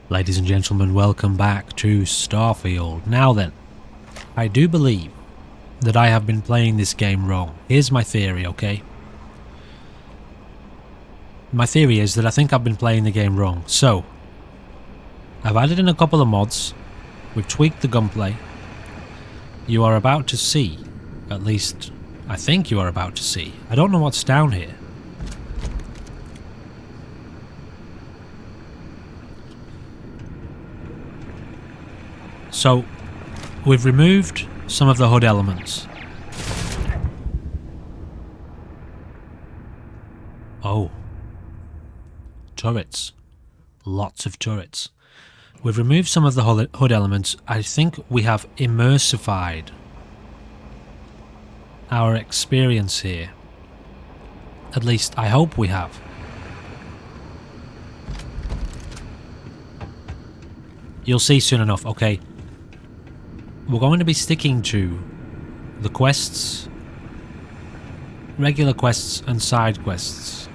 Ladies and gentlemen, welcome back to Starfield. Now then, I do believe that I have been playing this game wrong. Here's my theory, okay? My theory is that I think I've been playing the game wrong. So, I've added in a couple of mods, we've tweaked the gunplay. You are about to see, at least I think you are about to see. I don't know what's down here. So, we've removed some of the HUD elements. Oh. Turrets. Lots of turrets. We've removed some of the HUD elements. I think we have immersified our experience here. At least, I hope we have. You'll see soon enough, okay? We're going to be sticking to the quests, regular quests and side quests.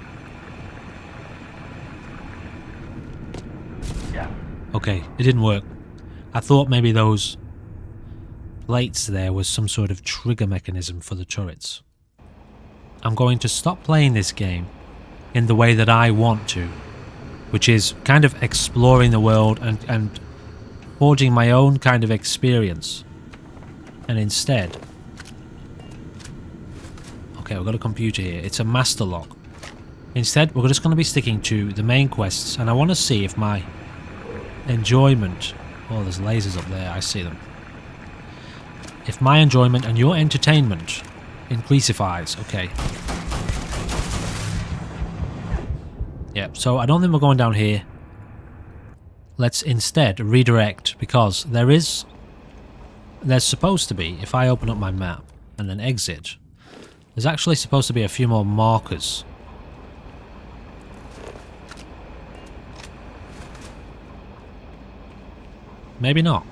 Okay, it didn't work. I thought maybe those plates there was some sort of trigger mechanism for the turrets. I'm going to stop playing this game in the way that I want to, which is kind of exploring the world and forging my own kind of experience. And instead... Okay, we've got a computer here. It's a master log. Instead, we're just going to be sticking to the main quests, and I want to see if my enjoyment... Oh, there's lasers up there, I see them. If my enjoyment and your entertainment increasifies, okay. Yep, so I don't think we're going down here. Let's instead redirect, because there's supposed to be, if I open up my map and then exit, there's actually supposed to be a few more markers. Maybe not.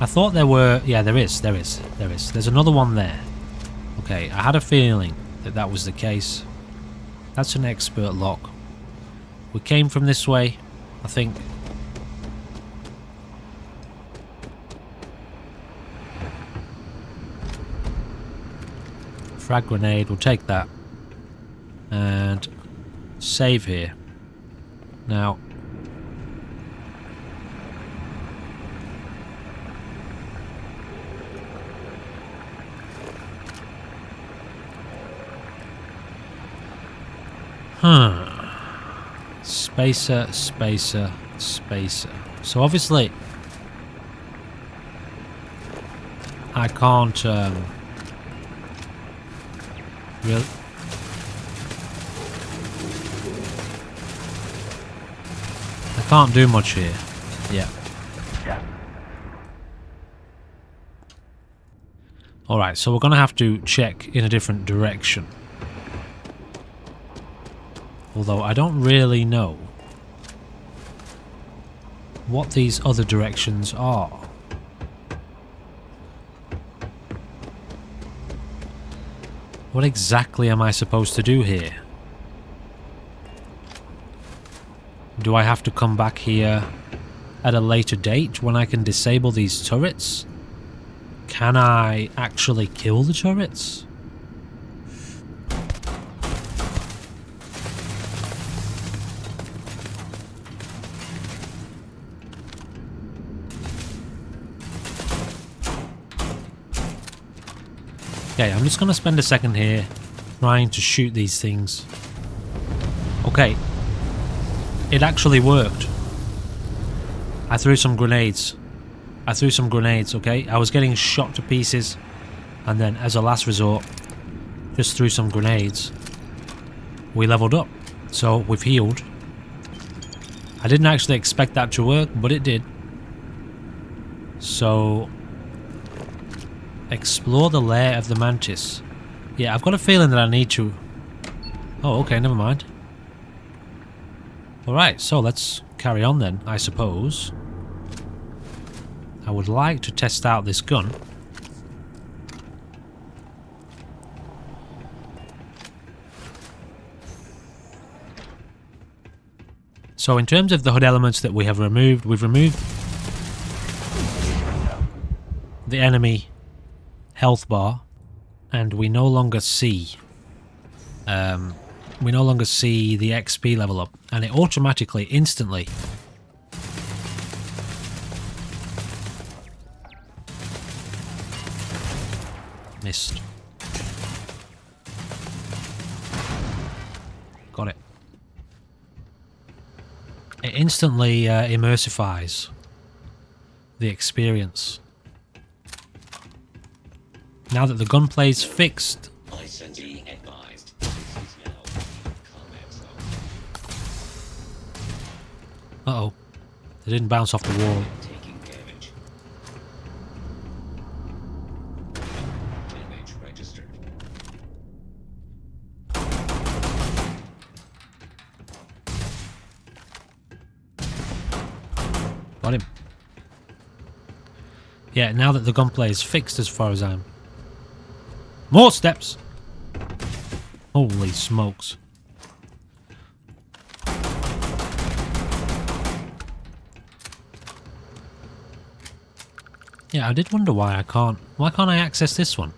I thought there were... Yeah, there is. There's another one there. Okay, I had a feeling that that was the case. That's an expert lock. We came from this way, I think. Frag grenade, we'll take that. And save here. Now... Spacer, spacer, spacer. So obviously... I can't... Really? I can't do much here. Yeah. Alright, so we're going to have to check in a different direction. Although I don't really know what these other directions are. What exactly am I supposed to do here? Do I have to come back here at a later date when I can disable these turrets? Can I actually kill the turrets? Okay, I'm just going to spend a second here trying to shoot these things. Okay. It actually worked. I threw some grenades. Okay? I was getting shot to pieces. And then, as a last resort, just threw some grenades. We leveled up. So, we've healed. I didn't actually expect that to work, but it did. So... Explore the lair of the mantis. Yeah, I've got a feeling that I need to... Oh, okay, never mind. Alright, so let's carry on then, I suppose. I would like to test out this gun. So in terms of the HUD elements that we have removed, we've removed the enemy health bar, and we no longer see the XP level up, and it automatically, instantly missed. Got it. It instantly immersifies the experience. Now that the gunplay's fixed. Uh-oh. They didn't bounce off the wall. Got him. Yeah, now that the gunplay is fixed as far as I'm... More steps! Holy smokes. Yeah, I did wonder why I can't... Why can't I access this one?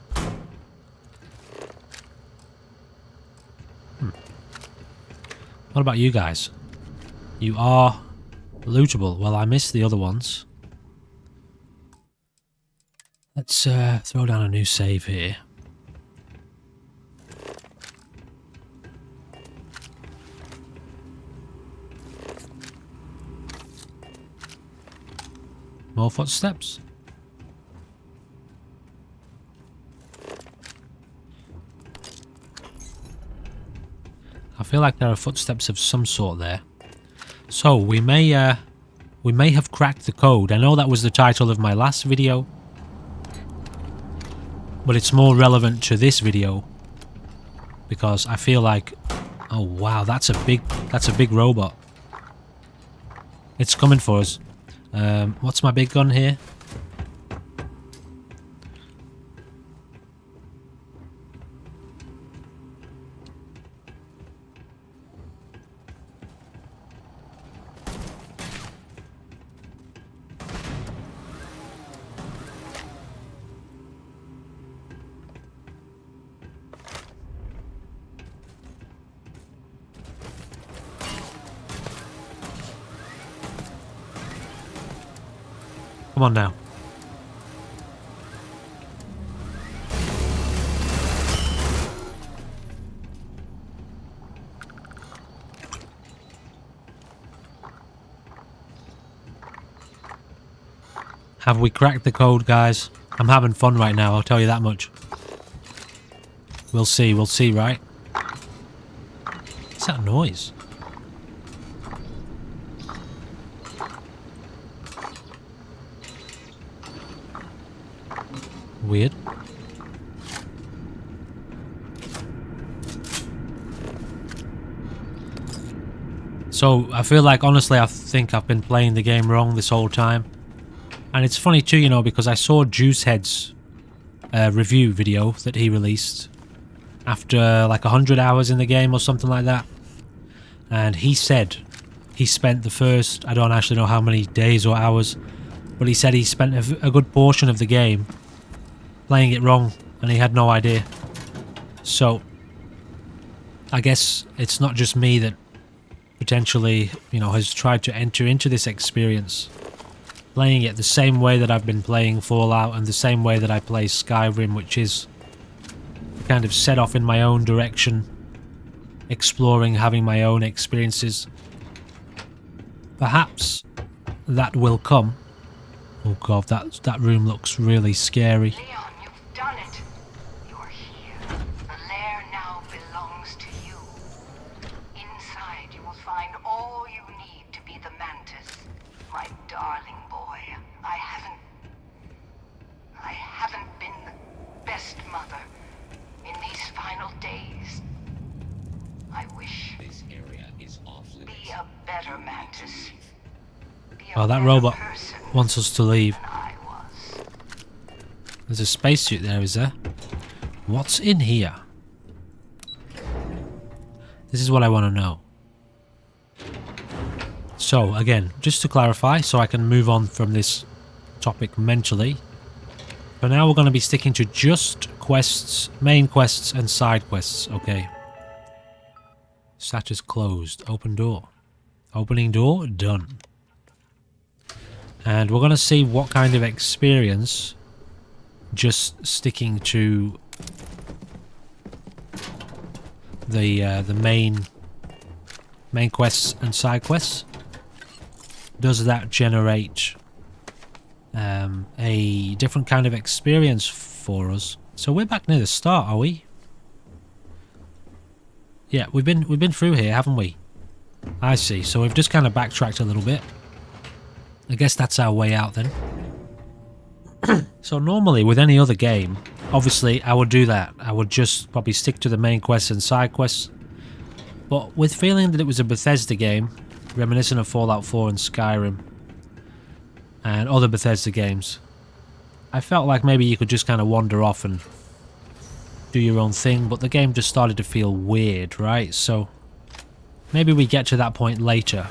What about you guys? You are lootable. Well, I missed the other ones. Let's throw down a new save here. More footsteps. I feel like there are footsteps of some sort there. So we may have cracked the code. I know that was the title of my last video, but it's more relevant to this video because I feel like, oh wow, that's a big robot. It's coming for us. What's my big gun here? Come on now. Have we cracked the code, guys? I'm having fun right now, I'll tell you that much. We'll see, right? What's that noise? Weird. So, I feel like, honestly, I think I've been playing the game wrong this whole time. And it's funny too, you know, because I saw Juicehead's review video that he released after like 100 hours in the game or something like that. And he said he spent the first, I don't actually know how many days or hours, but he said he spent a good portion of the game playing it wrong and he had no idea. So I guess it's not just me that potentially, you know, has tried to enter into this experience playing it the same way that I've been playing Fallout and the same way that I play Skyrim, which is kind of set off in my own direction, exploring, having my own experiences. Perhaps that will come. Oh god, that room looks really scary. Leon, you've done it. You're here. The lair now belongs to you. Inside you will find all you need to be the Mantis. My darling boy. I haven't been the best mother in these final days. I wish this area is off limits. Be a better Mantis. Well, that robot wants us to leave. There's a spacesuit there, is there? What's in here? This is what I want to know. So again, just to clarify, so I can move on from this topic mentally. For now, we're going to be sticking to just quests, main quests and side quests, okay. Sat is closed. Open door. Opening door, done. And we're going to see what kind of experience just sticking to the main quests and side quests. Does that generate a different kind of experience for us? So we're back near the start, are we? Yeah, we've been through here, haven't we? I see. So we've just kind of backtracked a little bit. I guess that's our way out then. So normally with any other game, obviously I would do that. I would just probably stick to the main quests and side quests. But with feeling that it was a Bethesda game, reminiscent of Fallout 4 and Skyrim, and other Bethesda games, I felt like maybe you could just kind of wander off and do your own thing, but the game just started to feel weird, right? So maybe we get to that point later.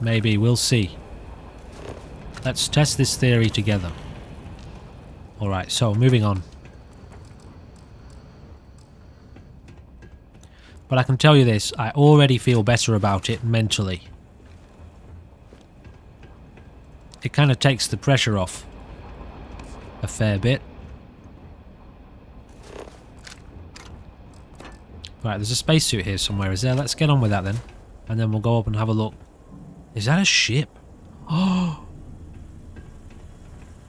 Maybe, we'll see. Let's test this theory together. Alright, so moving on. But I can tell you this, I already feel better about it mentally. It kind of takes the pressure off a fair bit. Right, there's a spacesuit here somewhere, is there? Let's get on with that then. And then we'll go up and have a look. Is that a ship? Oh!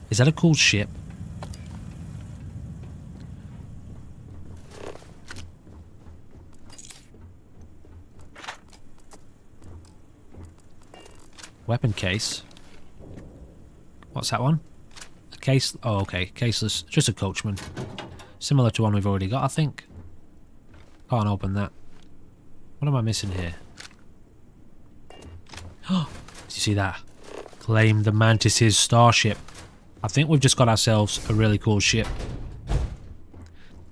Is that a cool ship? Weapon case. What's that one? A case. Oh, okay. Caseless. Just a coachman. Similar to one we've already got, I think. Can't open that. What am I missing here? Oh, did you see that? Claim the Mantis's starship. I think we've just got ourselves a really cool ship.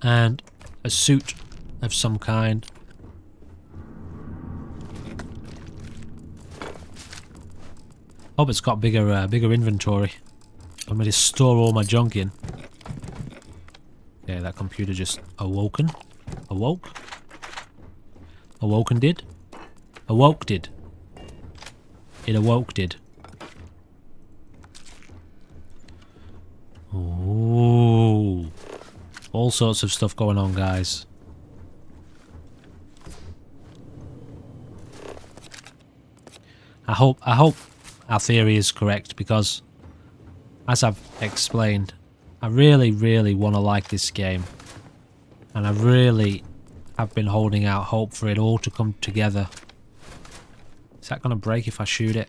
And a suit of some kind. Hope it's got bigger inventory. I'm going to store all my junk in. Okay, that computer just awoken. Awoke? Awoken did? Awoke did. It awoke did. Ooh. All sorts of stuff going on, guys. I hope our theory is correct, because as I've explained, I really want to like this game, and I really have been holding out hope for it all to come together. Is that going to break if I shoot it?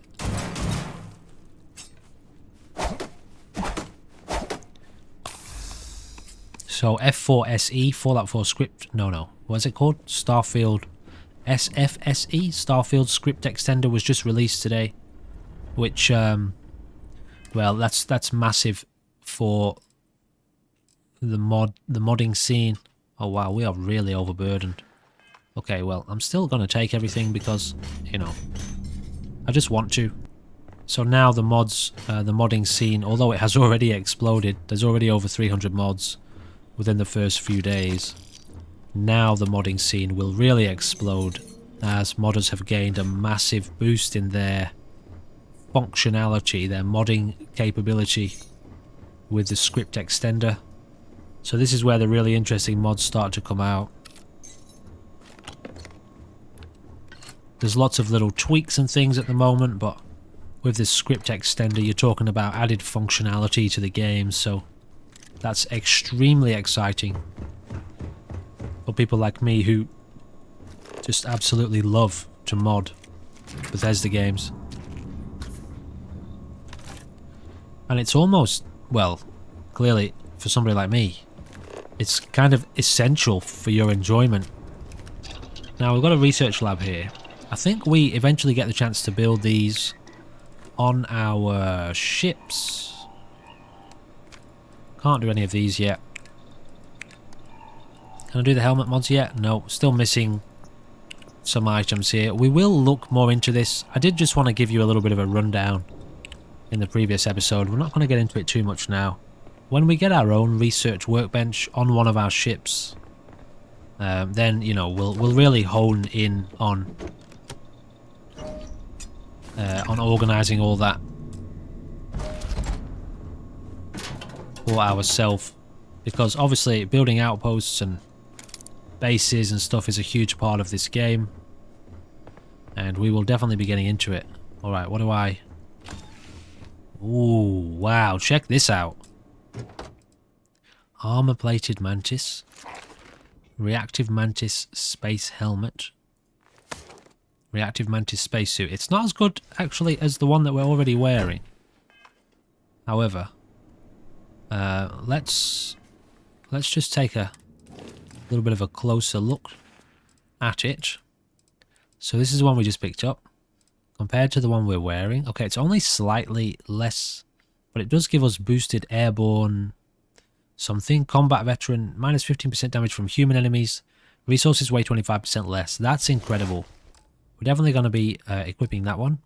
So F4SE, Fallout 4 script, no, what's it called? Starfield SFSE, Starfield script extender was just released today, which, well, that's massive for the modding scene. Oh wow, we are really overburdened. Okay, well, I'm still going to take everything because, you know, I just want to. So now the mods, the modding scene, although it has already exploded, there's already over 300 mods within the first few days. Now the modding scene will really explode as modders have gained a massive boost in their functionality, their modding capability with the script extender. So this is where the really interesting mods start to come out. There's lots of little tweaks and things at the moment, but with this script extender you're talking about added functionality to the game, so that's extremely exciting for people like me who just absolutely love to mod Bethesda games. And it's almost, well, clearly for somebody like me, it's kind of essential for your enjoyment. Now we've got a research lab here. I think we eventually get the chance to build these on our ships. Can't do any of these yet. Can I do the helmet mods yet? No, still missing some items here. We will look more into this. I did just want to give you a little bit of a rundown in the previous episode. We're not going to get into it too much now. When we get our own research workbench on one of our ships, then, you know, we'll really hone in on organising all that for ourselves, because obviously building outposts and bases and stuff is a huge part of this game, and we will definitely be getting into it. Alright, what do I... Ooh, wow, check this out. Armor-plated mantis. Reactive mantis space helmet. Reactive mantis spacesuit. It's not as good, actually, as the one that we're already wearing. However, let's just take a little bit of a closer look at it. So this is the one we just picked up. Compared to the one we're wearing. Okay, it's only slightly less, but it does give us boosted airborne something. Combat veteran, minus 15% damage from human enemies. Resources weigh 25% less. That's incredible. We're definitely going to be equipping that one.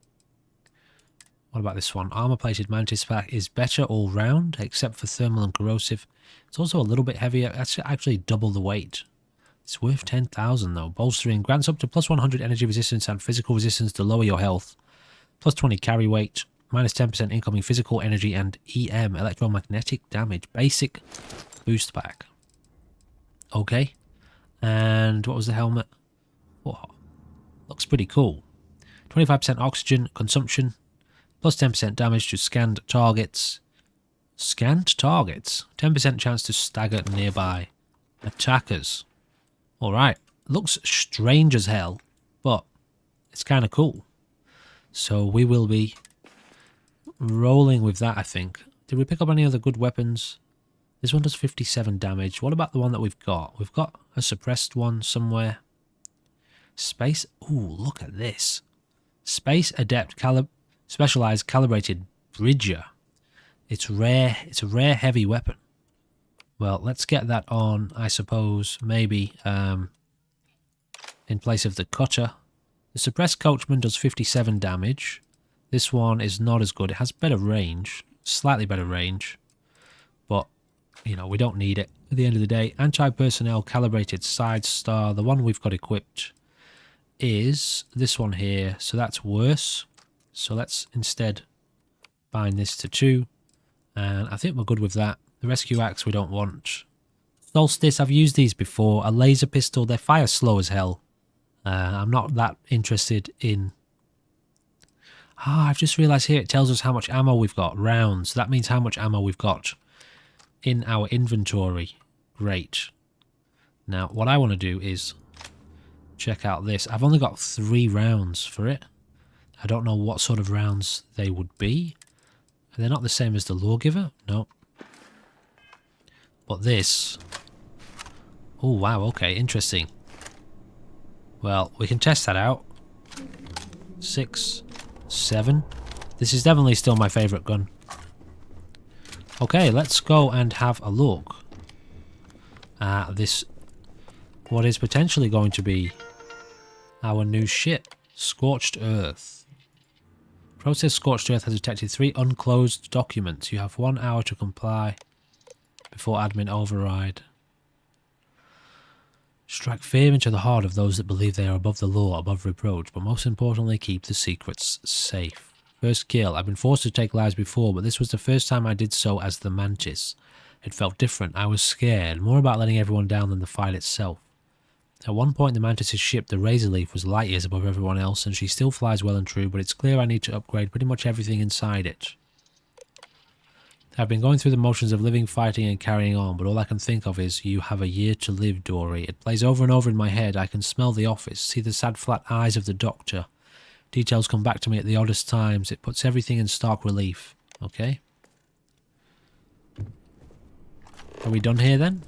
What about this one? Armor-plated mantis pack is better all round, except for thermal and corrosive. It's also a little bit heavier. That's actually double the weight. It's worth 10,000 though. Bolstering grants up to plus 100 energy resistance and physical resistance to lower your health. Plus 20 carry weight. Minus 10% incoming physical energy and EM, electromagnetic damage. Basic boost pack. Okay. And what was the helmet? Oh, looks pretty cool. 25% oxygen consumption. Plus 10% damage to scanned targets. Scanned targets? 10% chance to stagger nearby attackers. Alright, looks strange as hell, but it's kind of cool. So we will be rolling with that, I think. Did we pick up any other good weapons? This one does 57 damage. What about the one that we've got? We've got a suppressed one somewhere. Space... Ooh, look at this. Space Adept Specialized Calibrated Bridger. It's rare. It's a rare heavy weapon. Well, let's get that on, I suppose, maybe in place of the cutter. The suppressed coachman does 57 damage. This one is not as good. It has better range, slightly better range, but, you know, we don't need it at the end of the day. Anti-personnel calibrated side star. The one we've got equipped is this one here, so that's worse. So let's instead bind this to 2, and I think we're good with that. The rescue axe we don't want. Solstice, I've used these before. A laser pistol, they fire slow as hell. I'm not that interested in... I've just realised here it tells us how much ammo we've got. Rounds. That means how much ammo we've got in our inventory. Great. Now, what I want to do is check out this. I've only got 3 rounds for it. I don't know what sort of rounds they would be. They're not the same as the Lawgiver. No. But this... Oh, wow, okay, interesting. Well, we can test that out. 6, 7. This is definitely still my favourite gun. Okay, let's go and have a look at this... What is potentially going to be our new ship. Scorched Earth. Process Scorched Earth has detected 3 unclosed documents. You have 1 hour to comply before admin override. Strike fear into the heart of those that believe they are above the law, above reproach, but most importantly, keep the secrets safe. First kill. I've been forced to take lives before, but this was the first time I did so as the Mantis. It felt different. I was scared, more about letting everyone down than the fight itself. At one point, the Mantis' ship, the Razorleaf, was light years above everyone else, and she still flies well and true, but it's clear I need to upgrade pretty much everything inside it. I've been going through the motions of living, fighting, and carrying on, but all I can think of is, you have a year to live, Dory. It plays over and over in my head. I can smell the office, see the sad flat eyes of the doctor. Details come back to me at the oddest times. It puts everything in stark relief. Okay? Are we done here then?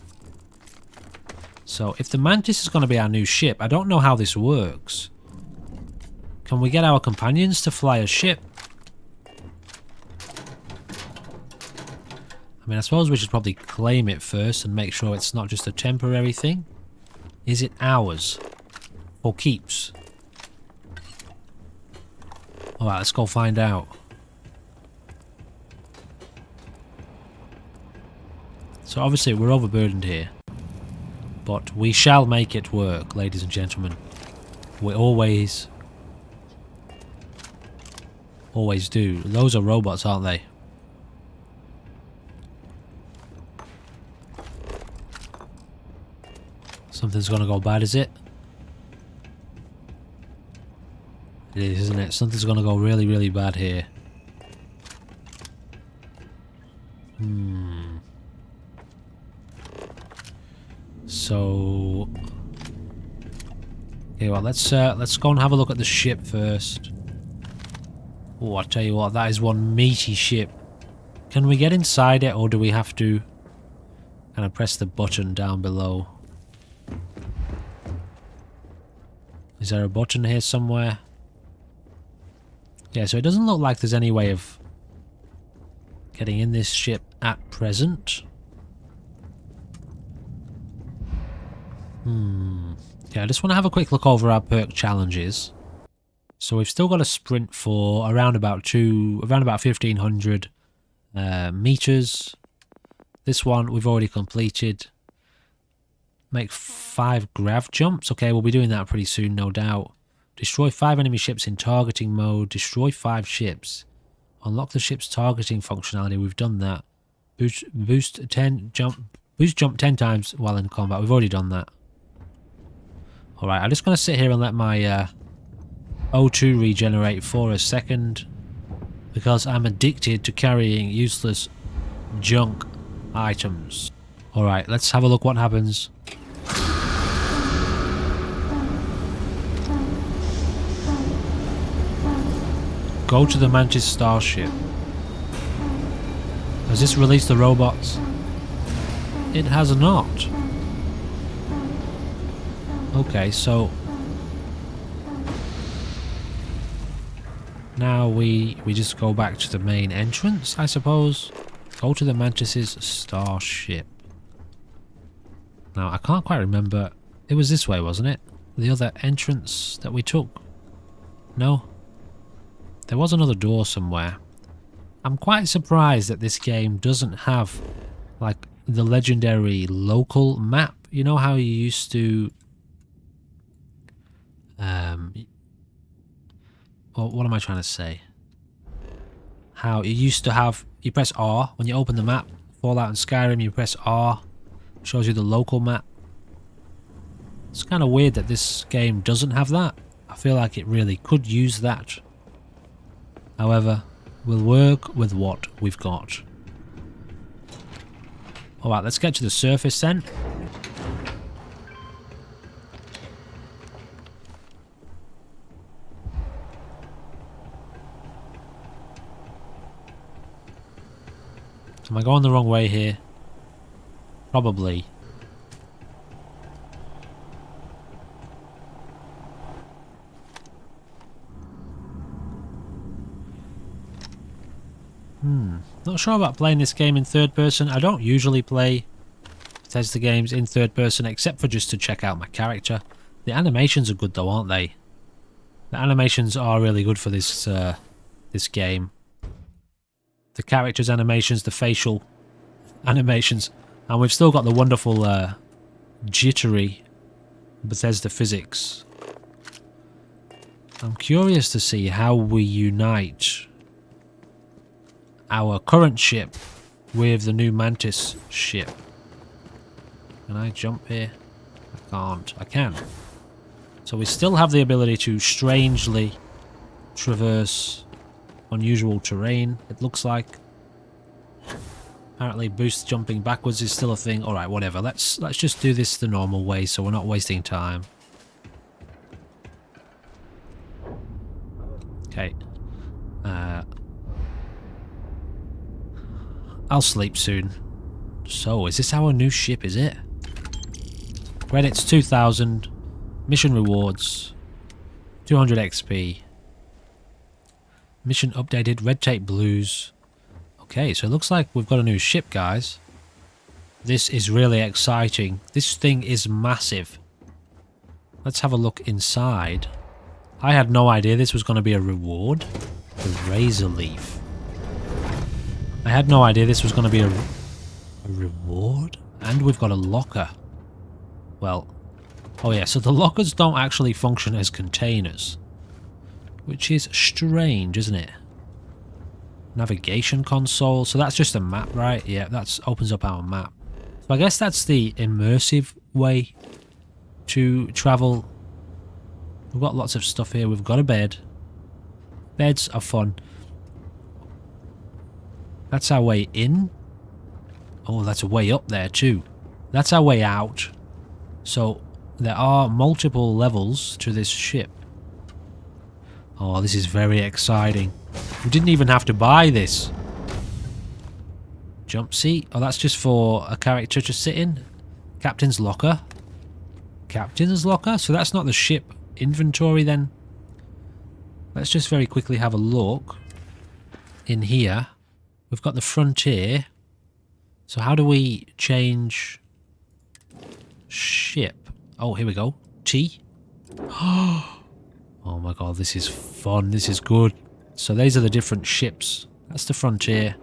So, if the Mantis is going to be our new ship, I don't know how this works. Can we get our companions to fly a ship? I mean, I suppose we should probably claim it first and make sure it's not just a temporary thing. Is it ours? For keeps? Alright, let's go find out. So obviously we're overburdened here. But we shall make it work, ladies and gentlemen. We always do. Those are robots, aren't they? Something's gonna go bad, is it? It is, isn't it? Something's gonna go really, really bad here. So, okay, well, let's go and have a look at the ship first. Oh, I tell you what, that is one meaty ship. Can we get inside it, or do we have to kind of press the button down below? Is there a button here somewhere? Yeah, so it doesn't look like there's any way of getting in this ship at present. Yeah, I just want to have a quick look over our perk challenges. So we've still got a sprint for around about 1500 meters. This one we've already completed. Make 5 grav jumps. Okay, we'll be doing that pretty soon, no doubt. Destroy 5 enemy ships in targeting mode. Destroy 5 ships. Unlock the ship's targeting functionality. We've done that. Boost jump 10 times while in combat. We've already done that. Alright, I'm just going to sit here and let my O2 regenerate for a second. Because I'm addicted to carrying useless junk items. Alright, let's have a look what happens. Go to the Mantis starship. Has this released the robots? It has not. Okay, so now we just go back to the main entrance, I suppose. Go to the Mantis' starship. Now, I can't quite remember. It was this way, wasn't it? The other entrance that we took? No? There was another door somewhere. I'm quite surprised that this game doesn't have, like, the legendary local map. You know how you used to... well, what am I trying to say? How you used to have... You press R when you open the map. Fallout and Skyrim, you press R. Shows you the local map. It's kind of weird that this game doesn't have that. I feel like it really could use that. However, we'll work with what we've got. Alright, let's get to the surface then. Am I going the wrong way here? Probably. Not sure about playing this game in third person. I don't usually play Bethesda games in third person except for just to check out my character. The animations are good though, aren't they? The animations are really good for this this game. The characters' animations, the facial animations, and we've still got the wonderful jittery Bethesda physics. I'm curious to see how we unite our current ship with the new Mantis ship. Can I jump here? I can't. I can. So we still have the ability to strangely traverse unusual terrain, it looks like. Apparently boost jumping backwards is still a thing. Alright, whatever. Let's just do this the normal way so we're not wasting time. Okay. I'll sleep soon. So, is this our new ship, is it? Credits 2,000. Mission rewards 200 XP. Mission updated, red tape blues. Okay, so it looks like we've got a new ship, guys. This is really exciting. This thing is massive. Let's have a look inside. I had no idea this was going to be a reward. The razor leaf. I had no idea this was going to be a reward. And we've got a locker. Well, oh yeah, so the lockers don't actually function as containers. Which is strange, isn't it? Navigation console. So that's just a map, right? Yeah, that opens up our map. So I guess that's the immersive way to travel. We've got lots of stuff here. We've got a bed. Beds are fun. That's our way in. Oh, that's a way up there too. That's our way out. So there are multiple levels to this ship. Oh, this is very exciting. We didn't even have to buy this. Jump seat. Oh, that's just for a character to sit in. Captain's locker. Captain's locker? So that's not the ship inventory then. Let's just very quickly have a look. In here, we've got the frontier. So how do we change ship? Oh, here we go. T. Oh my god, this is fun. This is good. So these are the different ships. That's the frontier.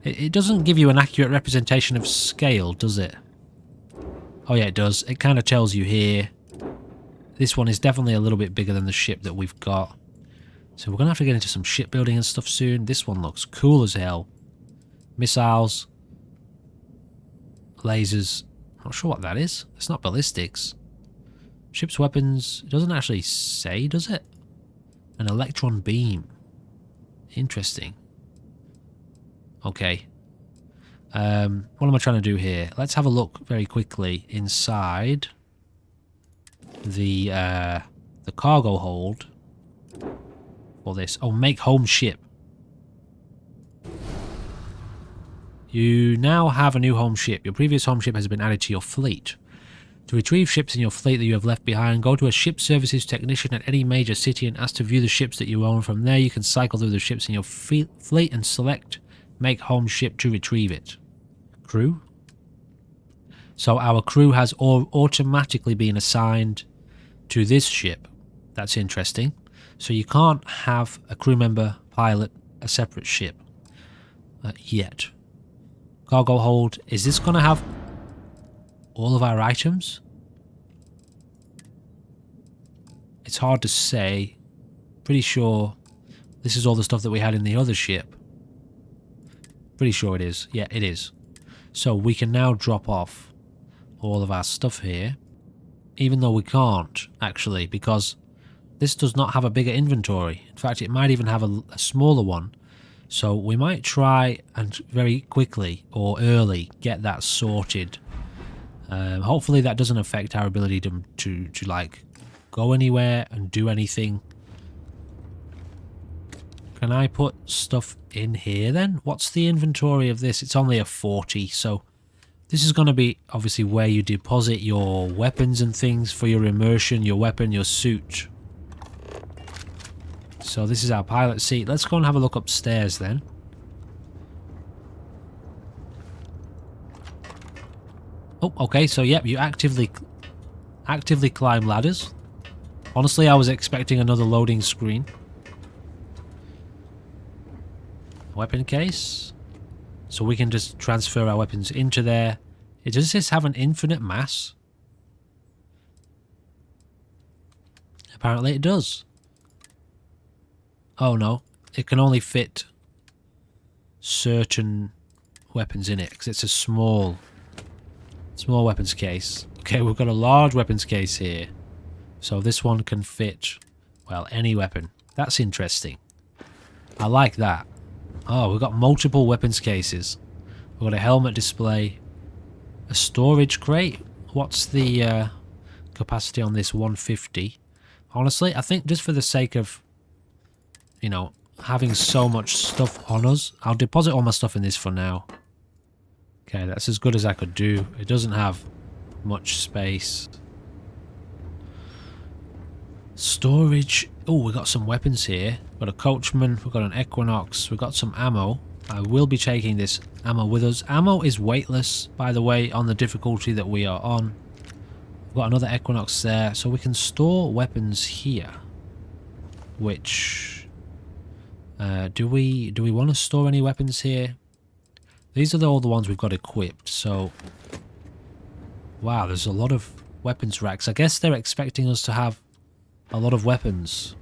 It doesn't give you an accurate representation of scale, does it? Oh yeah, it does. It kind of tells you here. This one is definitely a little bit bigger than the ship that we've got. So we're going to have to get into some shipbuilding and stuff soon. This one looks cool as hell. Missiles. Lasers. Not sure what that is. It's not ballistics. Ship's weapons. It doesn't actually say, does it? An electron beam. Interesting. Okay. What am I trying to do here? Let's have a look very quickly inside the cargo hold for this. Oh, make home ship. You now have a new home ship. Your previous home ship has been added to your fleet. To retrieve ships in your fleet that you have left behind, go to a ship services technician at any major city and ask to view the ships that you own. From there, you can cycle through the ships in your fleet and select make home ship to retrieve it. Crew? So our crew has automatically been assigned to this ship. That's interesting. So you can't have a crew member pilot a separate ship yet. Cargo hold. Is this going to have all of our items? It's hard to say. Pretty sure this is all the stuff that we had in the other ship. Pretty sure it is. Yeah, it is. So we can now drop off all of our stuff here. Even though we can't, actually, because this does not have a bigger inventory. In fact, it might even have a smaller one. So we might try and very quickly or early get that sorted. Hopefully that doesn't affect our ability to like go anywhere and do anything. Can I put stuff in here then? What's the inventory of this? It's only a 40, so this is going to be obviously where you deposit your weapons and things for your immersion, your weapon, your suit. So this is our pilot seat. Let's go and have a look upstairs then. Oh, okay, so yep, you actively climb ladders. Honestly, I was expecting another loading screen. Weapon case. So we can just transfer our weapons into there. Does this have an infinite mass? Apparently it does. Oh no, it can only fit certain weapons in it because it's a small weapons case. Okay, we've got a large weapons case here. So this one can fit, well, any weapon. That's interesting. I like that. Oh, we've got multiple weapons cases. We've got a helmet display. A storage crate. What's the capacity on this? 150. Honestly, I think just for the sake of, you know, having so much stuff on us, I'll deposit all my stuff in this for now. Okay, that's as good as I could do. It doesn't have much space. Storage. Oh, we got some weapons here. We've got a coachman. We've got an Equinox. We've got some ammo. I will be taking this ammo with us. Ammo is weightless, by the way, on the difficulty that we are on. We've got another Equinox there, so we can store weapons here. which do we want to store any weapons here? These are all the ones we've got equipped. So wow, there's a lot of weapons racks. I guess they're expecting us to have a lot of weapons.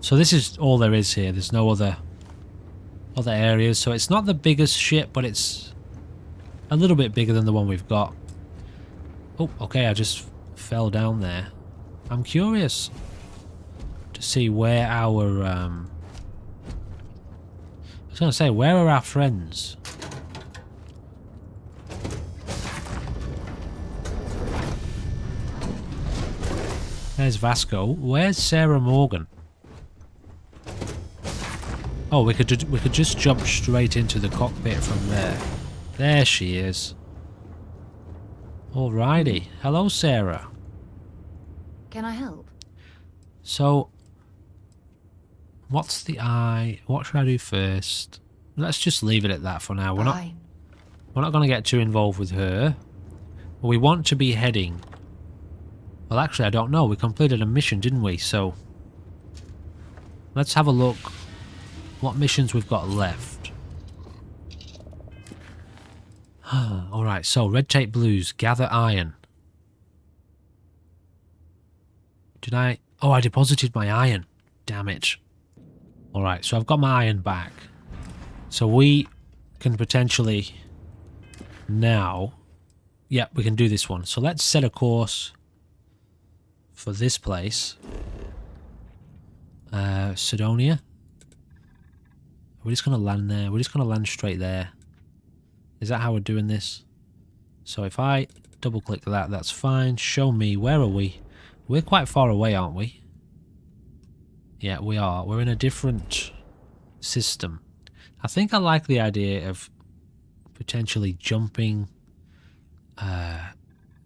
So this is all there is here. There's no other areas. So it's not the biggest ship, but it's a little bit bigger than the one we've got. Oh, okay, I just fell down there. I'm curious to see where our... I was going to say, where are our friends? There's Vasco. Where's Sarah Morgan? Oh, we could just jump straight into the cockpit from there. There she is. Alrighty. Hello, Sarah. Can I help? So, what's the eye? What should I do first? Let's just leave it at that for now. We're not going to get too involved with her. But we want to be heading. Well, actually, I don't know. We completed a mission, didn't we? So, let's have a look what missions we've got left. Alright, so Red Tape Blues, gather iron. Did I... Oh, I deposited my iron. Damn it. Alright, so I've got my iron back. So we can potentially now... Yeah, we can do this one. So let's set a course for this place. Sidonia. We're just going to land there. We're just going to land straight there. Is that how we're doing this? So if I double click that, that's fine. Show me, where are we? We're quite far away, aren't we? Yeah, we are. We're in a different system. I think I like the idea of potentially jumping,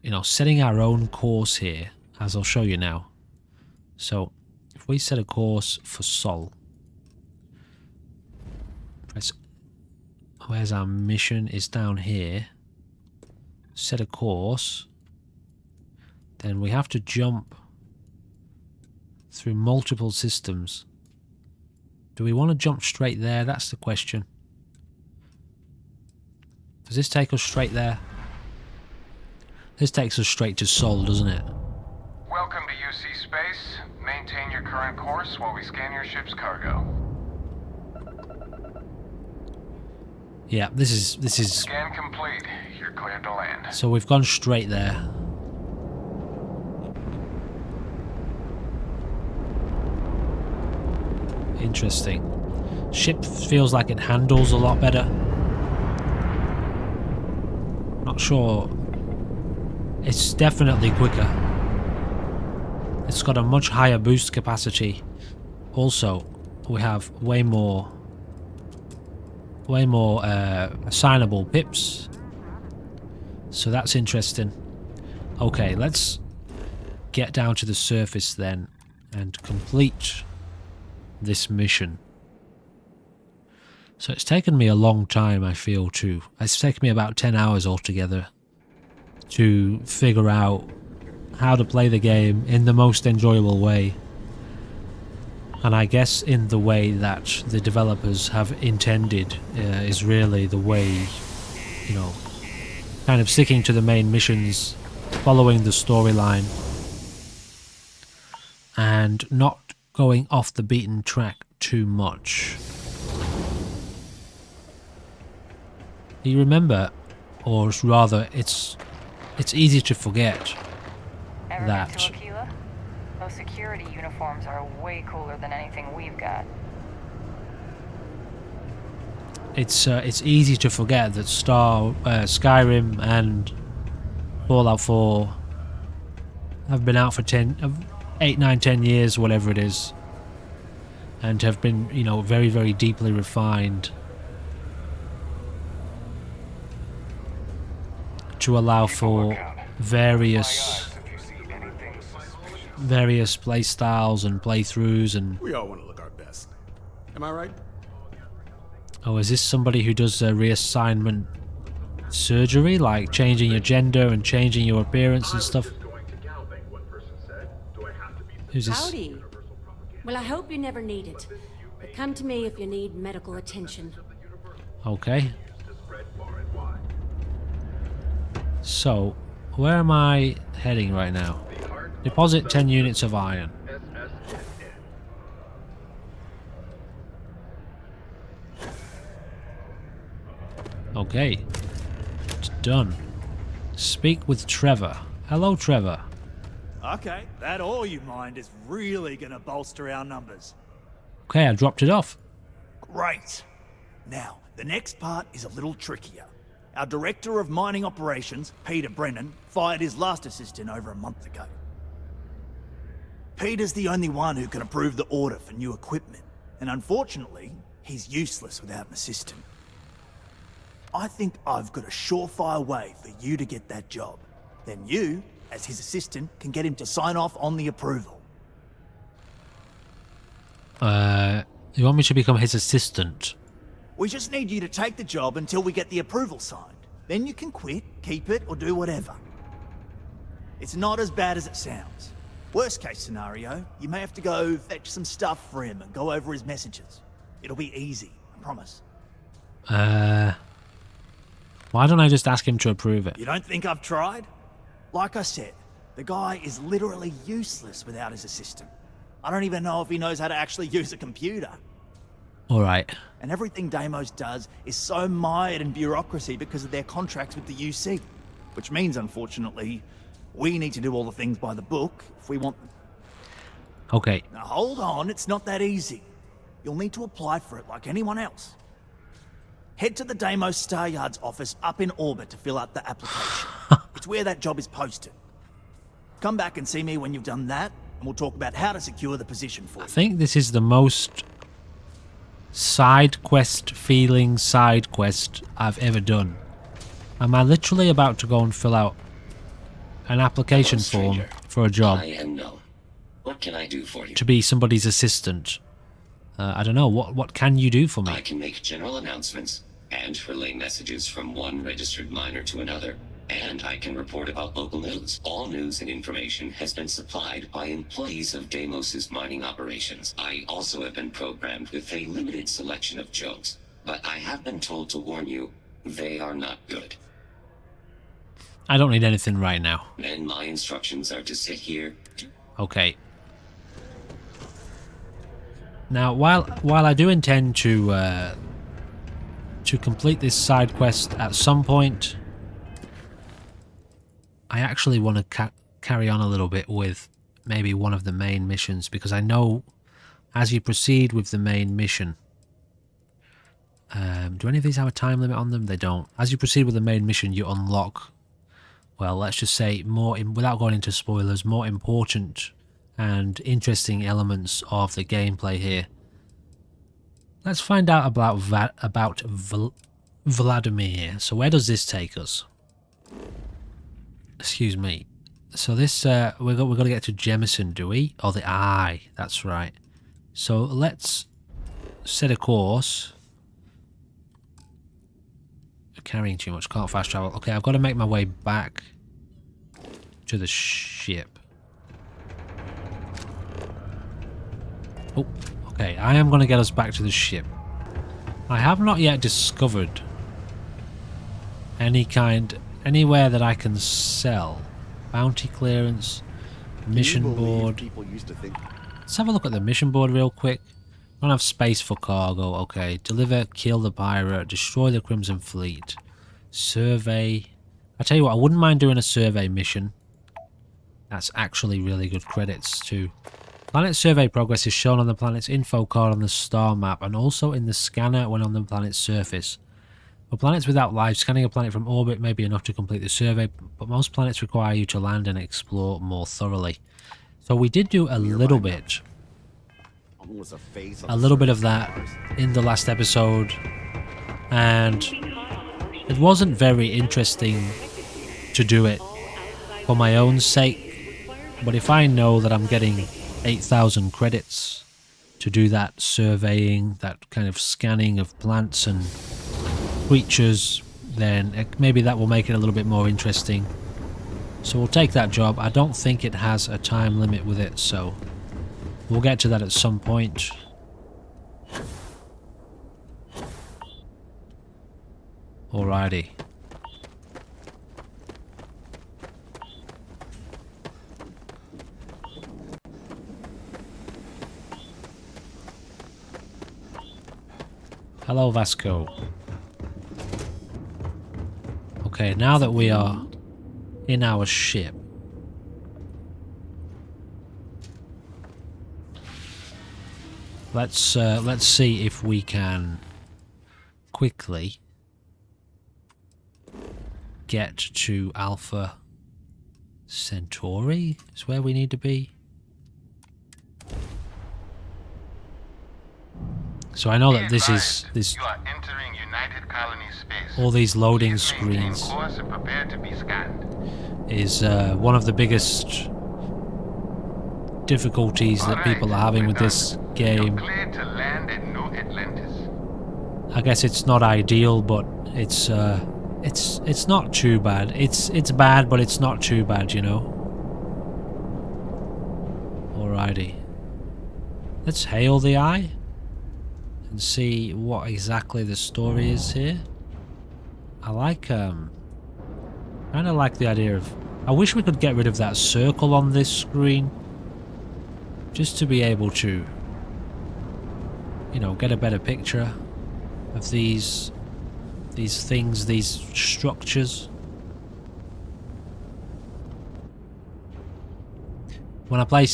you know, setting our own course here, as I'll show you now. So if we set a course for Sol, press, where's our mission? Is down here. Set a course. Then we have to jump through multiple systems. Do we want to jump straight there? That's the question. Does this take us straight there? This takes us straight to Sol, doesn't it? Welcome to UC Space. Maintain your current course while we scan your ship's cargo. Yeah, this is... Scan complete. You're cleared to land. So we've gone straight there. Interesting. Ship feels like it handles a lot better. Not sure. It's definitely quicker. It's got a much higher boost capacity. Also, we have way more assignable pips. So that's interesting. Okay, let's get down to the surface then and complete this mission. So it's taken me a long time, I feel, too. It's taken me about 10 hours altogether to figure out how to play the game in the most enjoyable way. And I guess in the way that the developers have intended is really the way, you know, kind of sticking to the main missions, following the storyline, and not going off the beaten track too much. You remember, or rather, it's easy to forget that those security uniforms are way cooler than anything we've got. It's easy to forget that Skyrim and Fallout 4 have been out for 8, 9, 10 years, whatever it is, and have been, you know, very, very deeply refined to allow for various play styles and playthroughs. And we all want to look our best. Am I right? Oh, is this somebody who does reassignment surgery, like changing your gender and changing your appearance and stuff? Who's this? Howdy. Well, I hope you never need it. But come to me if you need medical attention. Okay. So, where am I heading right now? Deposit 10 units of iron. Okay. It's done. Speak with Trevor. Hello, Trevor. Okay, that all you mind is really gonna bolster our numbers. Okay, I dropped it off. Great. Now, the next part is a little trickier. Our Director of Mining Operations, Peter Brennan, fired his last assistant over a month ago. Peter's the only one who can approve the order for new equipment, and unfortunately, he's useless without an assistant. I think I've got a surefire way for you to get that job. Then you, as his assistant, can get him to sign off on the approval. You want me to become his assistant? We just need you to take the job until we get the approval signed. Then you can quit, keep it, or do whatever. It's not as bad as it sounds. Worst case scenario, you may have to go fetch some stuff for him and go over his messages. It'll be easy, I promise. Why don't I just ask him to approve it? You don't think I've tried? Like I said, the guy is literally useless without his assistant. I don't even know if he knows how to actually use a computer. Alright. And everything Deimos does is so mired in bureaucracy because of their contracts with the UC. Which means, unfortunately, we need to do all the things by the book if we want... Okay. Now hold on, it's not that easy. You'll need to apply for it like anyone else. Head to the Deimos Star Yard's office up in orbit to fill out the application. It's where that job is posted. Come back and see me when you've done that, and we'll talk about how to secure the position for you. I think this is the most side quest feeling side quest I've ever done. Am I literally about to go and fill out an application form for a job? I am known. What can I do for you? To be somebody's assistant. I don't know, what can you do for me? I can make general announcements and relay messages from one registered miner to another. And I can report about local news. All news and information has been supplied by employees of Deimos' mining operations. I also have been programmed with a limited selection of jokes, but I have been told to warn you, they are not good. I don't need anything right now. And my instructions are to sit here. Okay. Now, while I do intend to complete this side quest at some point, I actually want to carry on a little bit with maybe one of the main missions, because I know as you proceed with the main mission... do any of these have a time limit on them? They don't. As you proceed with the main mission, you unlock, well, let's just say, without going into spoilers, more important and interesting elements of the gameplay here. Let's find out about Vladimir. So where does this take us? Excuse me. So this, we're going to get to Jemison, do we? Oh, the Eye. That's right. So let's set a course. Carrying too much. Can't fast travel. Okay, I've got to make my way back to the ship. Oh, okay. I am going to get us back to the ship. I have not yet discovered anywhere that I can sell. Bounty clearance, mission board. Let's have a look at the mission board real quick. Don't have space for cargo. Okay, deliver, kill the pirate, destroy the Crimson Fleet, survey. I tell you what, I wouldn't mind doing a survey mission. That's actually really good credits too. Planet survey progress is shown on the planet's info card on the star map and also in the scanner when on the planet's surface. For planets without life, scanning a planet from orbit may be enough to complete the survey, but most planets require you to land and explore more thoroughly. So we did do a little bit of that in the last episode, and it wasn't very interesting to do it for my own sake, but if I know that I'm getting 8,000 credits to do that surveying, that kind of scanning of plants and creatures, then maybe that will make it a little bit more interesting. So we'll take that job. I don't think it has a time limit with it, so We'll get to that at some point. Alrighty. Hello, Vasco. Okay, now that we are in our ship, let's see if we can quickly get to Alpha Centauri. Is where we need to be. So I know that this is You are entering United Colony space. all these loading Please maintain screens course and prepare to be scanned. is one of the biggest difficulties that people are having with this game. You're cleared to land at New Atlantis. I guess it's not ideal, but it's not too bad. It's bad, but it's not too bad, you know. Alrighty. Let's hail the eye and see what exactly the story is here. I like kinda like the idea of, I wish we could get rid of that circle on this screen just to be able to, you know, get a better picture of these things, these structures. When I play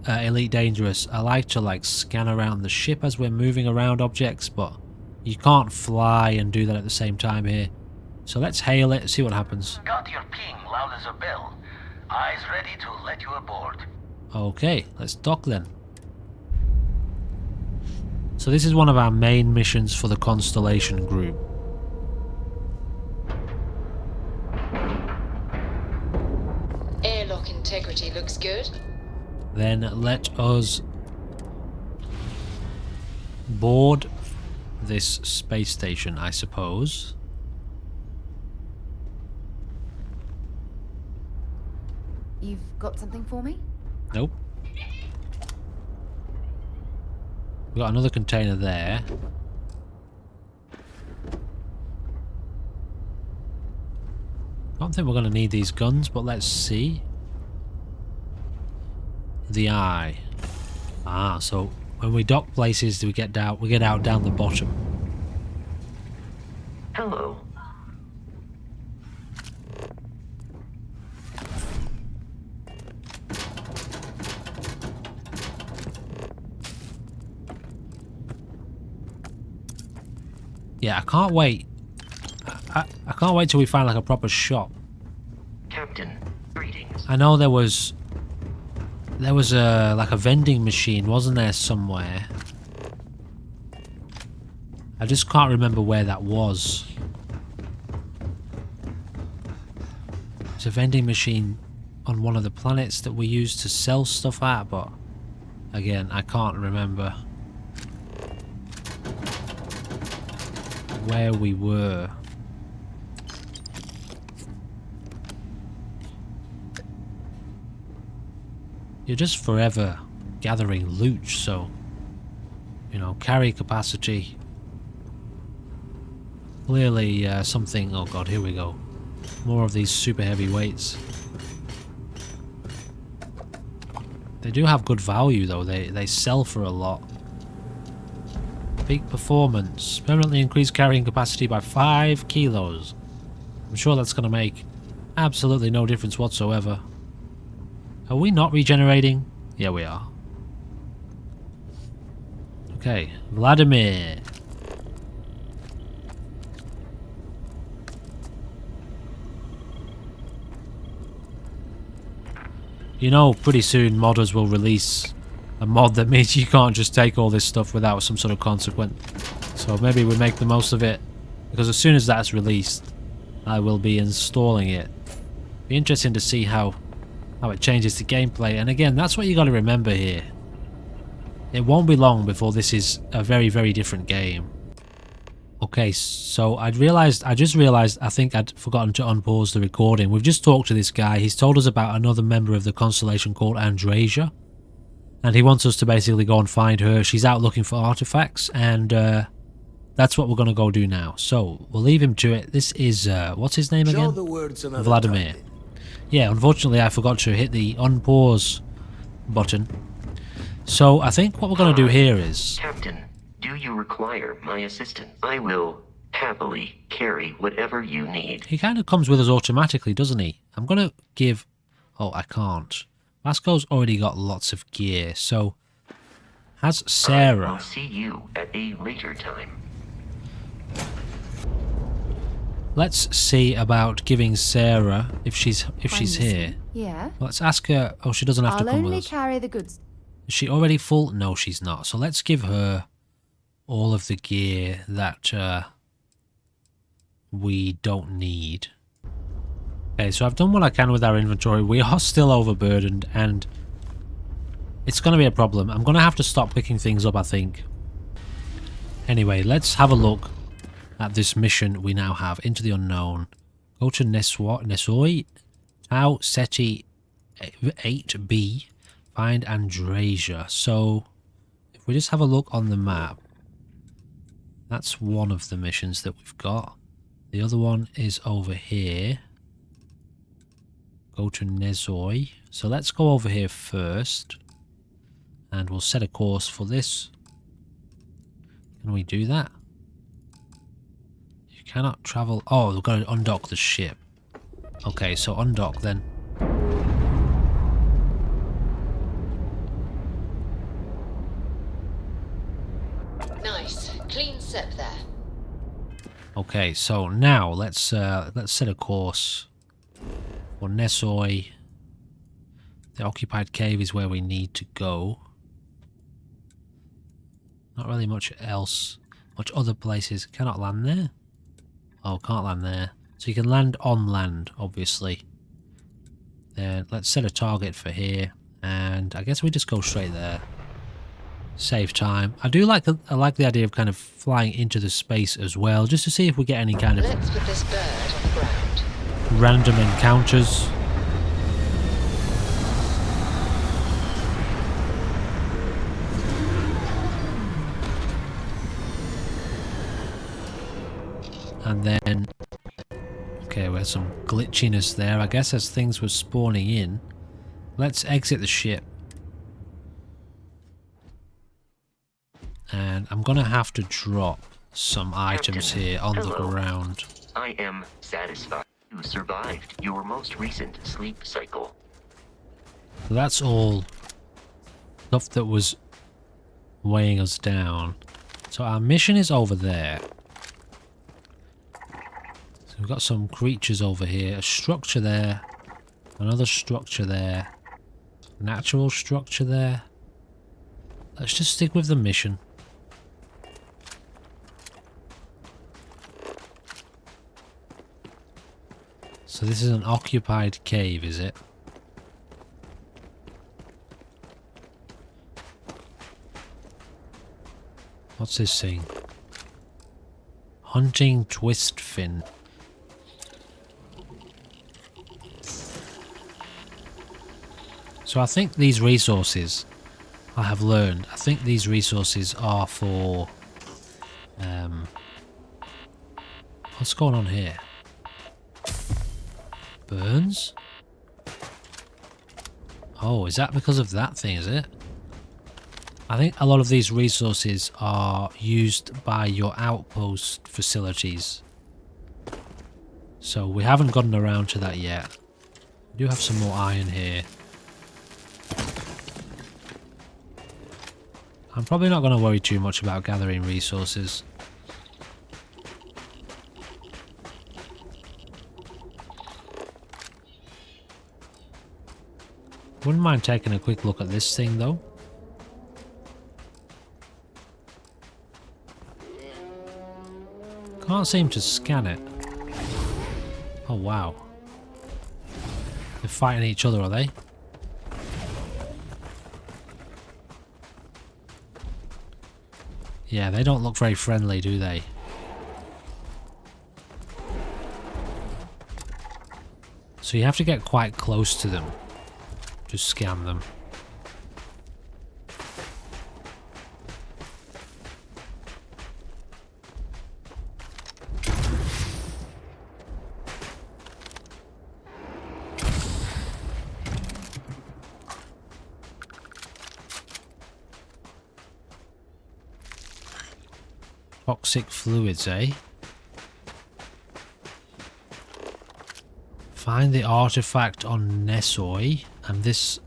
Elite Dangerous, I like to scan around the ship as we're moving around objects, but you can't fly and do that at the same time here. So let's hail it, see what happens. Got your ping loud as a bell. Eyes ready to let you aboard. Okay, let's dock then. So this is one of our main missions for the Constellation group. Airlock integrity looks good. Then let us board this space station, I suppose. You've got something for me? Nope. We've got another container there. I don't think we're going to need these guns, but let's see. The eye. Ah, so when we dock places, we get out down the bottom. Hello. Yeah, I can't wait. I can't wait till we find a proper shop. Captain, greetings. I know there was a vending machine, wasn't there, somewhere? I just can't remember where that was. There's a vending machine on one of the planets that we used to sell stuff at, but again, I can't remember where we were. You're just forever gathering loot, so, you know, carry capacity. Clearly something, oh god, here we go. More of these super heavy weights. They do have good value though, they sell for a lot. Peak performance. Permanently increase carrying capacity by 5 kilos. I'm sure that's going to make absolutely no difference whatsoever. Are we not regenerating? Yeah, we are. Okay, Vladimir. You know, pretty soon modders will release a mod that means you can't just take all this stuff without some sort of consequence. So maybe we make the most of it, because as soon as that's released, I will be installing it. Be interesting to see how it changes the gameplay. And again, that's what you got to remember here. It won't be long before this is a very, very different game. Okay, so I just realized I think I'd forgotten to unpause the recording. We've just talked to this guy. He's told us about another member of the Constellation called Andrasia. And he wants us to basically go and find her. She's out looking for artifacts, and that's what we're going to go do now. So, we'll leave him to it. This is, what's his name again? Vladimir. Yeah, unfortunately I forgot to hit the unpause button. So, I think what we're going to do here is... Captain, do you require my assistance? I will happily carry whatever you need. He kind of comes with us automatically, doesn't he? I'm going to give... Oh, I can't. Vasco's already got lots of gear, so... Has Sarah... I'll see you at a later time. Let's see about giving Sarah, if she's here. Yeah. Let's ask her... Oh, she doesn't have to come with us. I'll only carry the goods. Is she already full? No, she's not. So let's give her all of the gear that we don't need. Okay, so I've done what I can with our inventory. We are still overburdened, and it's going to be a problem. I'm going to have to stop picking things up, I think. Anyway, let's have a look at this mission we now have. Into the unknown. Go to Nesoi, Tau Seti 8B. Find Andrasia. So, if we just have a look on the map, that's one of the missions that we've got. The other one is over here. Go to Nesoi. So let's go over here first. And we'll set a course for this. Can we do that? You cannot travel... Oh, we've got to undock the ship. Okay, so undock then. Nice. Clean set there. Okay, so now let's set a course for Nesoi. The occupied cave is where we need to go. Not really much else. Much other places. Cannot land there. Oh, can't land there. So you can land on land, obviously. Then let's set a target for here, and I guess we just go straight there. Save time. I like the idea of kind of flying into the space as well, just to see if we get any kind of Let's put this bird on the ground. Random encounters. And then, okay, we had some glitchiness there, I guess, as things were spawning in. Let's exit the ship. And I'm going to have to drop some items here on the ground. I am satisfied you survived your most recent sleep cycle. That's all stuff that was weighing us down. So our mission is over there. So we've got some creatures over here. A structure there. Another structure there. Natural structure there. Let's just stick with the mission. So this is an occupied cave, is it? What's this thing? Hunting twist fin. So I think these resources, I have learned, I think these resources are for... what's going on here? Burns? Oh, is that because of that thing, is it? I think a lot of these resources are used by your outpost facilities. So we haven't gotten around to that yet. We do have some more iron here. I'm probably not going to worry too much about gathering resources. Wouldn't mind taking a quick look at this thing though. Can't seem to scan it. Oh wow. They're fighting each other, are they? Yeah, they don't look very friendly, do they? So you have to get quite close to them to scan them. Toxic fluids, eh? Find the artifact on Nesoi, and this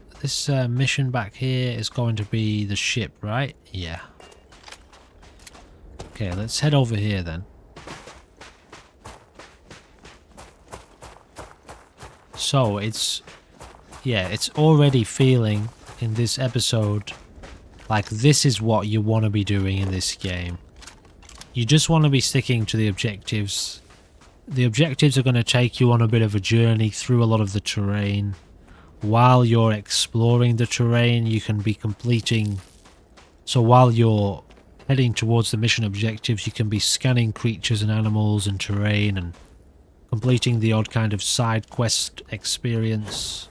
mission back here is going to be the ship, right? Yeah. Okay, let's head over here then. So it's already feeling in this episode like this is what you want to be doing in this game. You just want to be sticking to the objectives. The objectives are going to take you on a bit of a journey through a lot of the terrain. While you're exploring the terrain, you can be completing... So while you're heading towards the mission objectives, you can be scanning creatures and animals and terrain and completing the odd kind of side quest experience.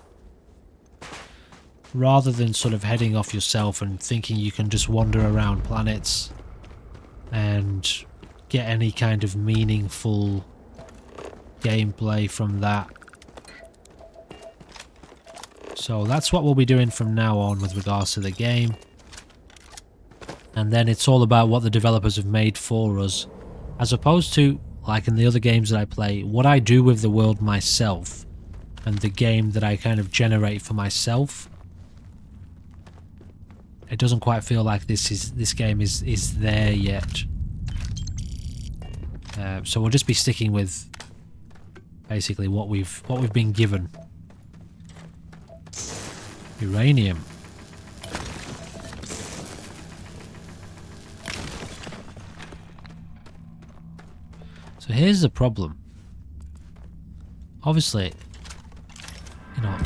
Rather than sort of heading off yourself and thinking you can just wander around planets and get any kind of meaningful gameplay from that. So that's what we'll be doing from now on with regards to the game. And then it's all about what the developers have made for us, as opposed to, like in the other games that I play, what I do with the world myself and the game that I kind of generate for myself. It doesn't quite feel like this game is there yet. So we'll just be sticking with basically what we've been given. Uranium. So here's the problem. Obviously, you know,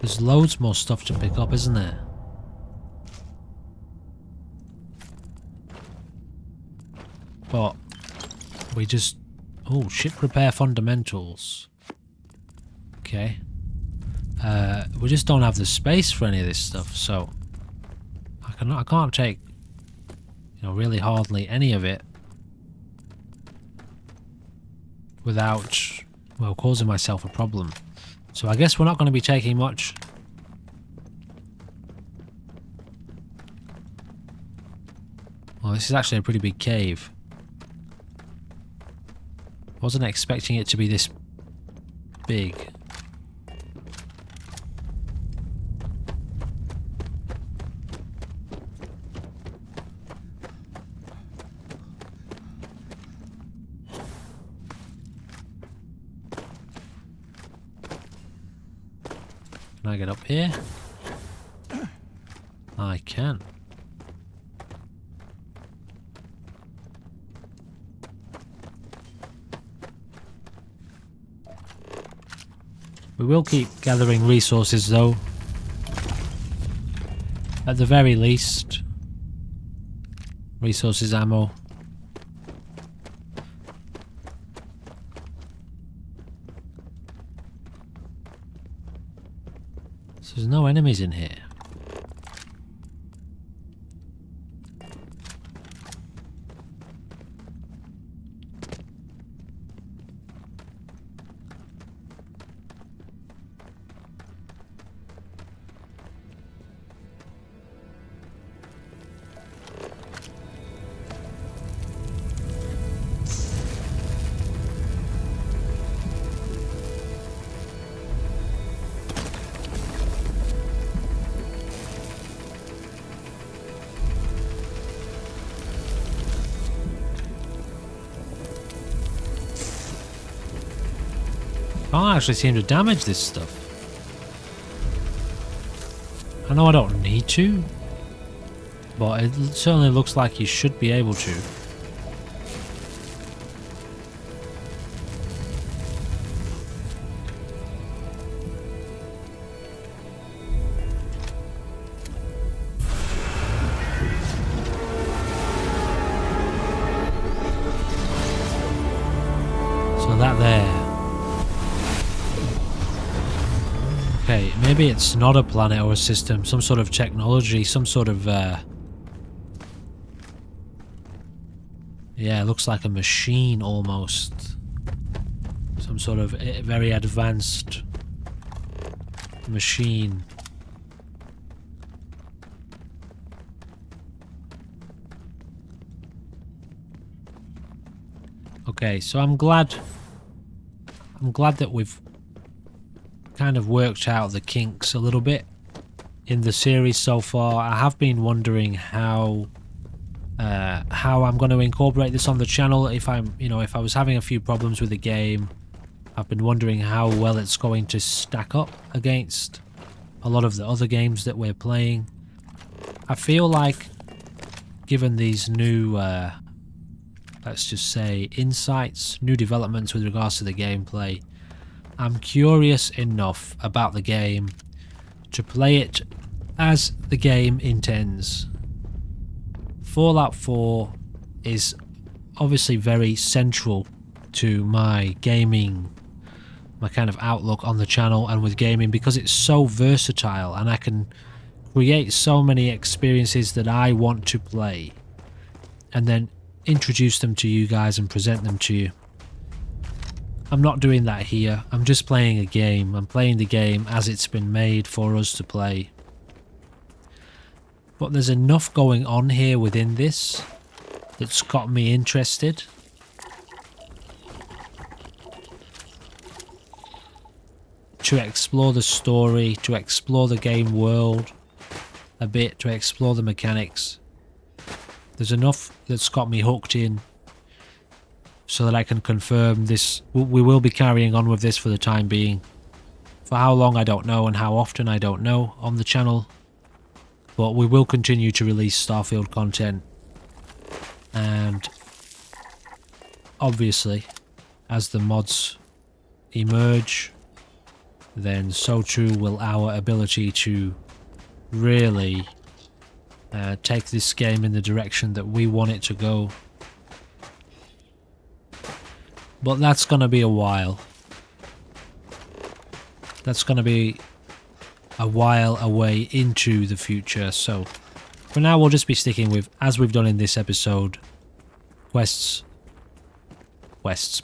there's loads more stuff to pick up, isn't there? But we just... Oh, ship repair fundamentals. Okay. We just don't have the space for any of this stuff, so I can't take, you know, really hardly any of it without, well, causing myself a problem. So I guess we're not going to be taking much. Well, this is actually a pretty big cave. Wasn't expecting it to be this big. Can I get up here? I can. We will keep gathering resources though. At the very least. Resources, ammo. So there's no enemies in here. Can't actually seem to damage this stuff. I know I don't need to, but it certainly looks like you should be able to. So that there. Okay, maybe it's not a planet or a system, some sort of technology, some sort of, yeah, it looks like a machine almost. Some sort of very advanced machine. Okay, so I'm glad that we've kind of worked out the kinks a little bit in the series so far. I have been wondering how I'm going to incorporate this on the channel. If I was having a few problems with the game, I've been wondering how well it's going to stack up against a lot of the other games that we're playing. I feel like, given these new, let's just say, insights, new developments with regards to the gameplay, I'm curious enough about the game to play it as the game intends. Fallout 4 is obviously very central to my gaming, my kind of outlook on the channel and with gaming, because it's so versatile and I can create so many experiences that I want to play and then introduce them to you guys and present them to you. I'm not doing that here. I'm just playing a game. I'm playing the game as it's been made for us to play. But there's enough going on here within this that's got me interested. To explore the story, to explore the game world a bit, to explore the mechanics. There's enough that's got me hooked in so that I can confirm this. We will be carrying on with this for the time being. For how long I don't know, and how often I don't know on the channel. But we will continue to release Starfield content. And obviously, as the mods emerge, then so too will our ability to really take this game in the direction that we want it to go. But that's going to be a while. That's going to be a while away into the future. So for now we'll just be sticking with, as we've done in this episode, quests,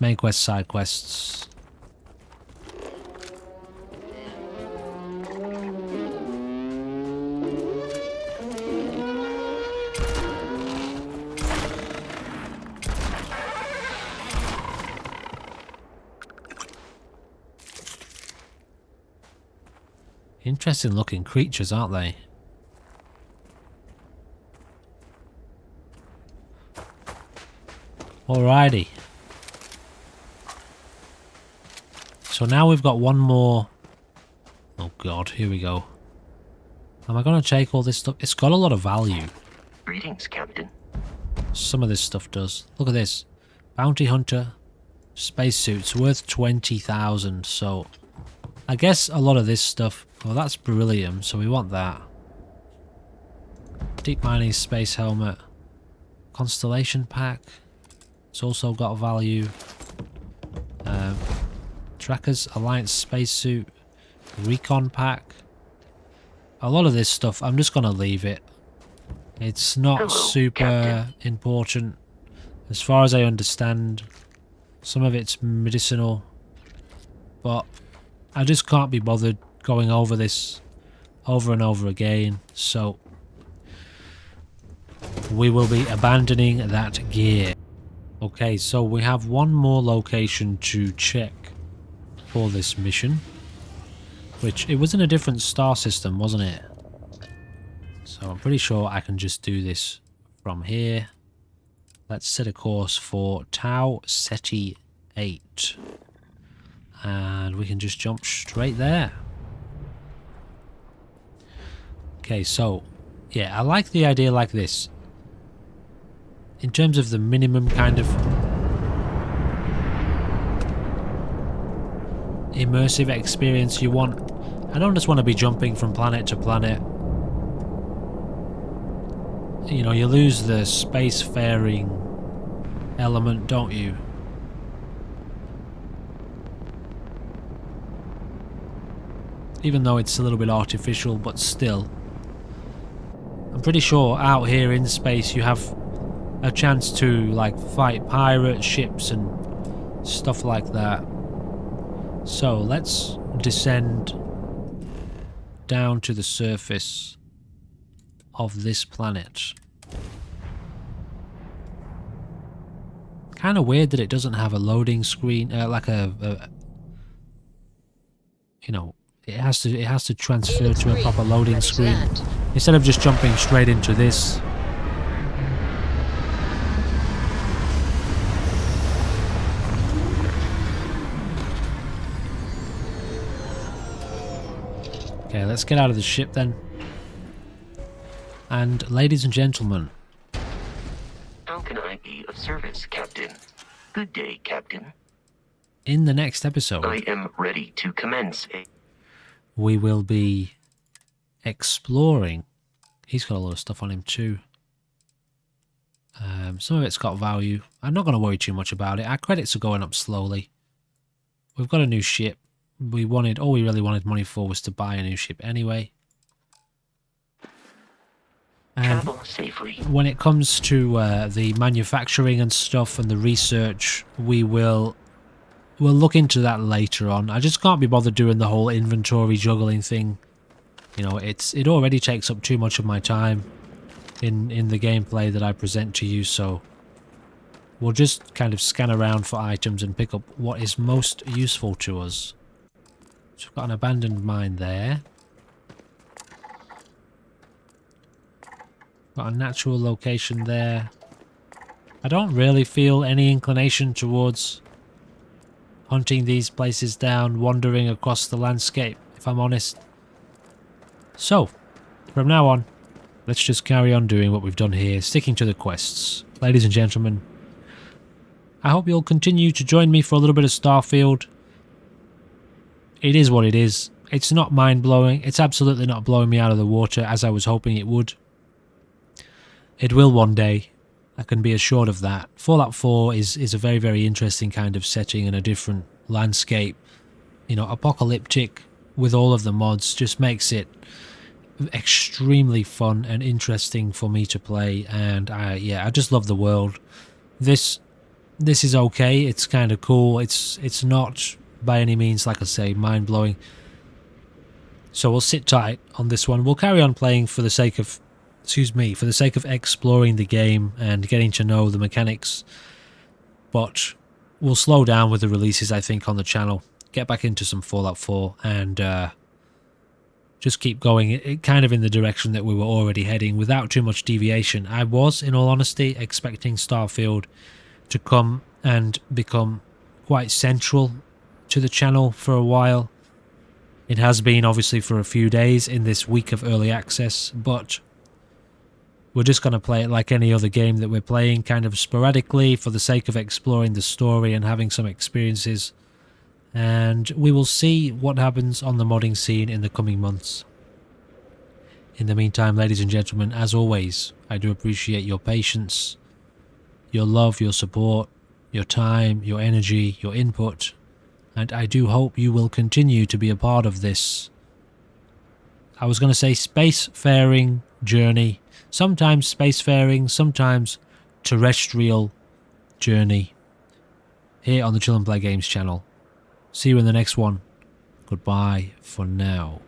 main quests, side quests. Interesting looking creatures, aren't they? Alrighty. So now we've got one more. Oh god, here we go. Am I going to take all this stuff? It's got a lot of value. Greetings, Captain. Some of this stuff does. Look at this. Bounty Hunter spacesuits worth 20,000. So I guess a lot of this stuff. Well, that's beryllium, so we want that. Deep mining space helmet. Constellation pack. It's also got value. Trackers Alliance spacesuit. Recon pack. A lot of this stuff, I'm just going to leave it. It's not super important. As far as I understand, some of it's medicinal. But I just can't be bothered going over this over and over again, so we will be abandoning that gear. Okay, so we have one more location to check for this mission, which it was in a different star system, wasn't it? So I'm pretty sure I can just do this from here. Let's set a course for Tau Ceti 8 and we can just jump straight there. Okay, so yeah, I like the idea like this. In terms of the minimum kind of immersive experience you want, I don't just want to be jumping from planet to planet. You know, you lose the spacefaring element, don't you? Even though it's a little bit artificial, but still. I'm pretty sure out here in space you have a chance to like fight pirate ships and stuff like that. So let's descend down to the surface of this planet. Kind of weird that it doesn't have a loading screen, like you know, it has to transfer to a proper loading screen instead of just jumping straight into this. Okay, let's get out of the ship then. And ladies and gentlemen, how can I be of service, Captain? Good day, Captain. In the next episode, I am ready to commence. We will be exploring. He's got a lot of stuff on him too. Some of it's got value. I'm not going to worry too much about it. Our credits are going up slowly. We've got a new ship. All we really wanted money for was to buy a new ship anyway. And travel safely. When it comes to the manufacturing and stuff and the research, we'll look into that later on. I just can't be bothered doing the whole inventory juggling thing. You know, it already takes up too much of my time in the gameplay that I present to you, so we'll just kind of scan around for items and pick up what is most useful to us. So we've got an abandoned mine there. Got a natural location there. I don't really feel any inclination towards hunting these places down, wandering across the landscape, if I'm honest. So, from now on, let's just carry on doing what we've done here, sticking to the quests. Ladies and gentlemen, I hope you'll continue to join me for a little bit of Starfield. It is what it is. It's not mind-blowing. It's absolutely not blowing me out of the water as I was hoping it would. It will one day. I can be assured of that. Fallout 4 is a very, very interesting kind of setting and a different landscape. You know, apocalyptic with all of the mods just makes it extremely fun and interesting for me to play. And I just love the world. This is okay. It's kind of cool. It's not by any means, like I say, mind-blowing. So we'll sit tight on this one. We'll carry on playing for the sake of exploring the game and getting to know the mechanics, but we'll slow down with the releases, I think, on the channel, get back into some Fallout 4 and just keep going kind of in the direction that we were already heading without too much deviation. I was, in all honesty, expecting Starfield to come and become quite central to the channel for a while. It has been, obviously, for a few days in this week of early access, but we're just going to play it like any other game that we're playing, kind of sporadically for the sake of exploring the story and having some experiences. And we will see what happens on the modding scene in the coming months. In the meantime, ladies and gentlemen, as always, I do appreciate your patience, your love, your support, your time, your energy, your input, and I do hope you will continue to be a part of this, I was going to say spacefaring journey. Sometimes spacefaring, sometimes terrestrial journey here on the ChillNPlayGames channel. See you in the next one. Goodbye for now.